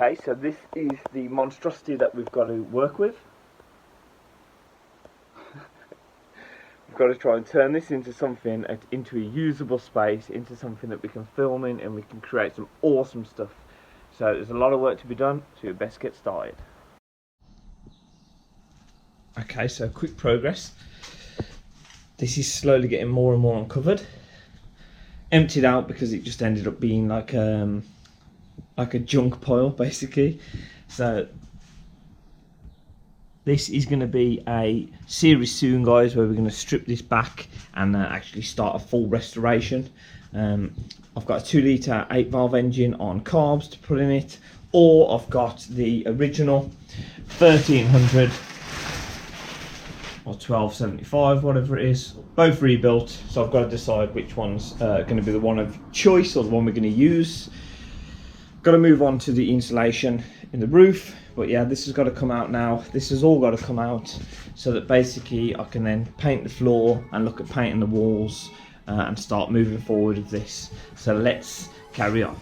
Okay, so this is the monstrosity that we've got to work with. We've got to try and turn this into something, into a usable space, into something that we can film in and we can create some awesome stuff. So there's a lot of work to be done, so we best get started. Okay, so quick progress. This is slowly getting more and more uncovered. Emptied out because it just ended up being like a junk pile basically. So this is going to be a series soon, guys, where we're going to strip this back and actually start a full restoration. I've got a 2 litre 8 valve engine on carbs to put in it, or I've got the original 1300 or 1275, whatever it is, both rebuilt. So I've got to decide which one's going to be the one of choice or the one we're going to use. Got to move on to the insulation in the roof, but yeah, this has got to come out now. This has all got to come out so that basically I can then paint the floor and look at painting the walls and start moving forward with this. So let's carry on.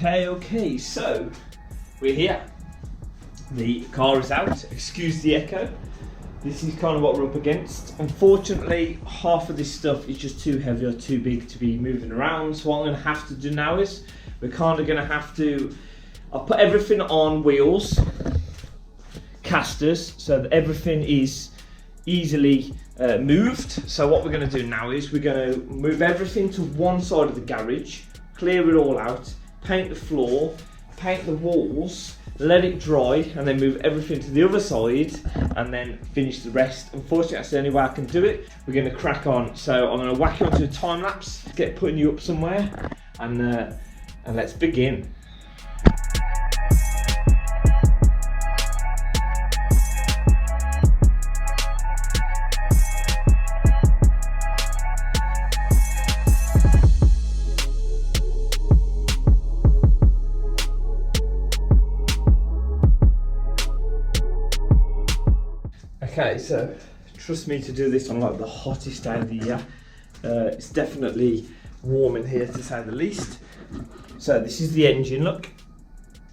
Okay, so we're here. The car is out. Excuse the echo. This is kind of what we're up against. Unfortunately, half of this stuff is just too heavy or too big to be moving around. So what I'm going to have to do now is we're kind of going to have to. I'll put everything on wheels, casters, so that everything is easily moved. So what we're going to do now is we're going to move everything to one side of the garage, clear it all out, paint the floor, paint the walls, let it dry, and then move everything to the other side and then finish the rest. Unfortunately, that's the only way I can do it. We're going to crack on. So I'm going to whack you onto a time lapse, get putting you up somewhere, and let's begin. Okay, so trust me to do this on like the hottest day of the year. It's definitely warm in here to say the least. So this is the engine look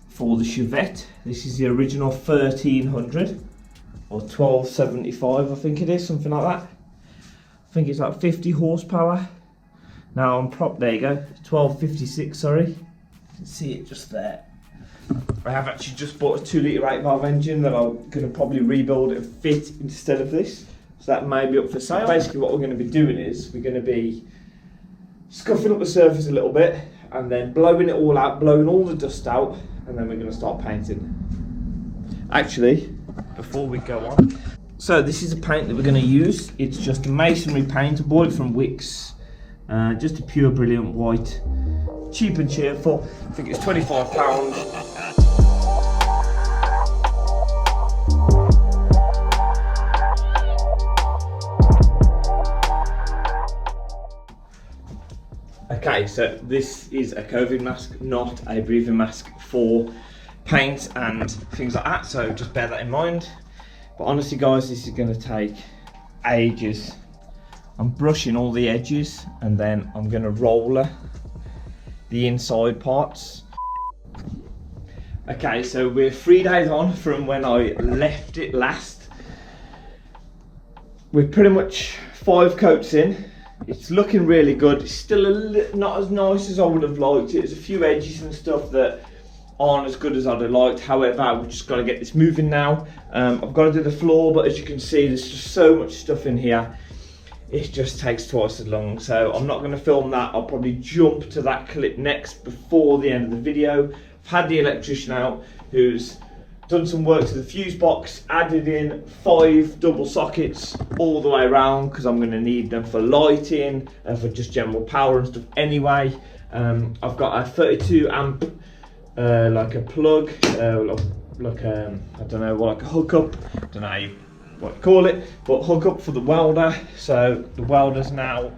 for the Chevette. This is the original 1300 or 1275, I think it is, something like that. I think it's like 50 horsepower. Now on prop, there you go, 1256, sorry. You can see it just there. I have actually just bought a 2 litre 8 valve engine that I'm going to probably rebuild and fit instead of this. So that may be up for sale. Basically what we're going to be doing is we're going to be scuffing up the surface a little bit and then blowing it all out, blowing all the dust out, and then we're going to start painting. Actually, before we go on, so this is a paint that we're going to use. It's just a masonry paint. I bought it from Wix. Just a pure brilliant white. Cheap and cheerful. I think it's £25. Okay, so this is a COVID mask, not a breathing mask for paint and things like that, so just bear that in mind. But honestly guys, this is going to take ages. I'm brushing all the edges and then I'm going to roller the inside parts. Okay, so we're 3 days on from when I left it last. We're pretty much 5 coats in. It's looking really good. It's still not as nice as I would have liked it. There's a few edges and stuff that aren't as good as I'd have liked. However, we've just got to get this moving now. I've got to do the floor, but as you can see, there's just so much stuff in here. It just takes twice as long. So I'm not going to film that. I'll probably jump to that clip next before the end of the video. I've had the electrician out who's done some work to the fuse box, added in 5 double sockets all the way around because I'm going to need them for lighting and for just general power and stuff anyway. I've got a 32 amp like a plug, like I don't know, like a hookup, I don't know what to call it, but hookup for the welder. So the welder's now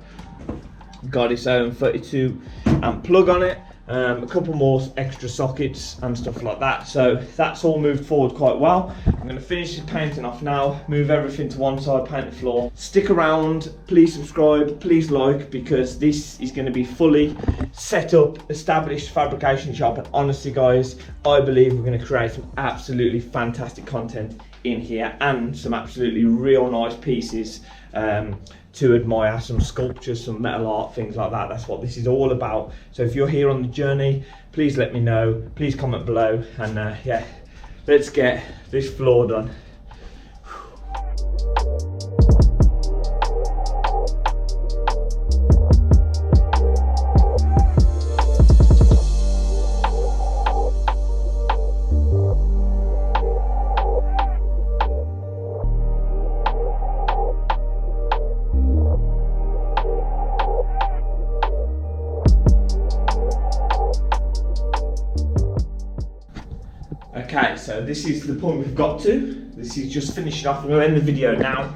got its own 32 amp plug on it. a couple more extra sockets and stuff like that. So that's all moved forward quite well. I'm going to finish the painting off now, move everything to one side, paint the floor. Stick around, please subscribe, please like, because this is going to be fully set up, established fabrication shop. And honestly guys, I believe we're going to create some absolutely fantastic content in here and some absolutely real nice pieces to admire, some sculptures, some metal art, things like that. That's what this is all about. So if you're here on the journey, please let me know, please comment below, and yeah, let's get this floor done. Okay, so this is the point we've got to. This is just finishing off. I'm going to end the video now.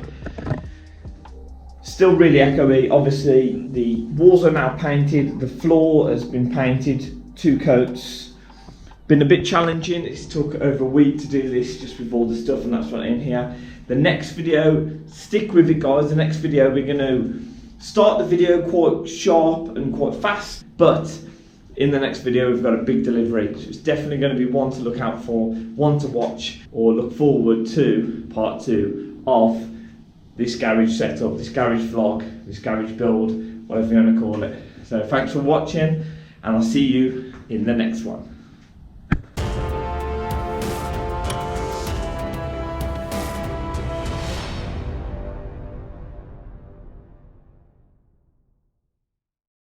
Still really echoey. Obviously, the walls are now painted. The floor has been painted, 2 coats. Been a bit challenging. It's took over a week to do this, just with all the stuff and that's right in here. The next video, stick with it guys. The next video, we're going to start the video quite sharp and quite fast, but in the next video we've got a big delivery, so it's definitely going to be one to look out for, one to watch, or look forward to part 2 of this garage setup, this garage vlog, this garage build, whatever you want to call it. So thanks for watching, and I'll see you in the next one.